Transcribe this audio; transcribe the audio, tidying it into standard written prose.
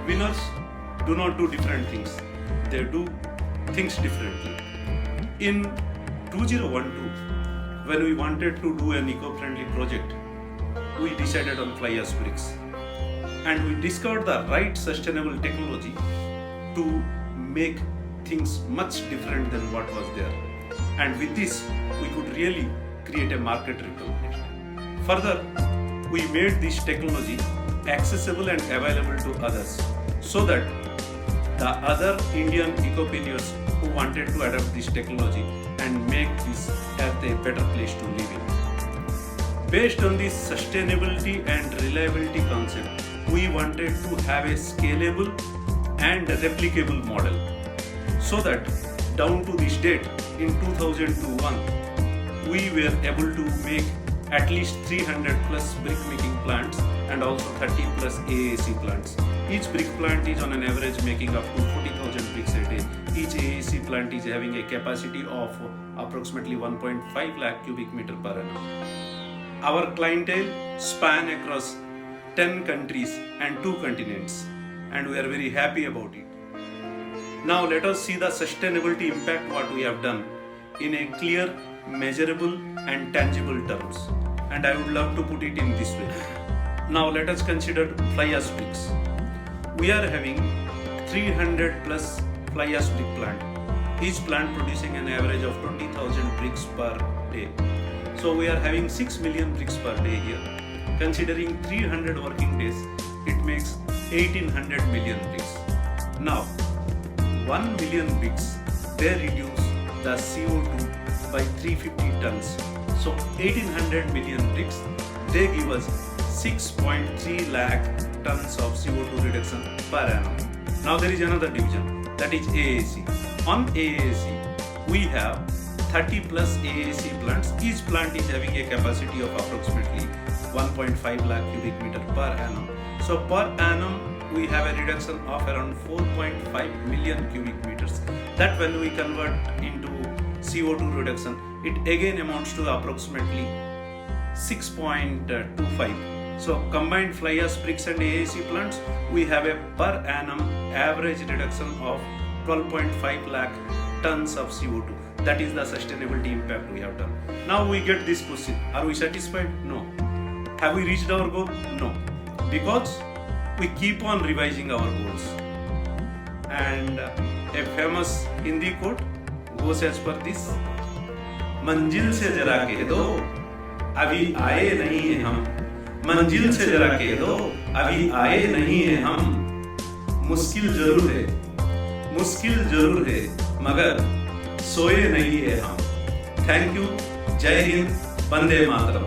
Winners do not do different things. They do things differently. In 2012, when we wanted to do an eco-friendly project, we decided on fly ash bricks. And we discovered the right sustainable technology to make things much different than what was there. And with this, we could really create a market recognition. Further, we made this technology accessible and available to others so that the other Indian ecopreneurs who wanted to adopt this technology and make this earth a better place to live in. Based on this sustainability and reliability concept, we wanted to have a scalable and replicable model so that down to this date in 2021 we were able to make at least 300 plus brick making plants and also 30 plus AAC plants. Each brick plant is on an average making up to 40,000 bricks a day. Each AAC plant is having a capacity of approximately 1.5 lakh cubic meter per annum. Our clientele span across 10 countries and 2 continents, and we are very happy about it. Now let us see the sustainability impact what we have done in a clear, measurable and tangible terms. And I would love to put it in this way. Now let us consider fly ash bricks. We are having 300 plus fly ash brick plant. Each plant producing an average of 20,000 bricks per day. So we are having 6 million bricks per day here. Considering 300 working days, it makes 1800 million bricks. Now, 1 million bricks, they reduce the CO2 by 350 tons. So 1800 million bricks, they give us 6.3 lakh tons of CO2 reduction per annum. Now there is another division, that is AAC. On AAC, we have 30 plus AAC plants. Each plant is having a capacity of approximately 1.5 lakh cubic meter per annum. So per annum, we have a reduction of around 4.5 million cubic meters. That when we convert into CO2 reduction, it again amounts to approximately 6.25. So combined fly ash bricks and AAC plants, we have a per annum average reduction of 12.5 lakh tons of CO2. That is the sustainability impact we have done. Now we get this question, are we satisfied? No. Have we reached our goal? No. Because we keep on revising our goals. And a famous Hindi quote goes as per this: मंजिल से जरा कह दो अभी आए नहीं है हम, मंजिल से जरा कह दो अभी आए नहीं है हम, मुश्किल जरूर है मगर सोए नहीं है हम. Thank you. जय हिंद. वंदे मातरम.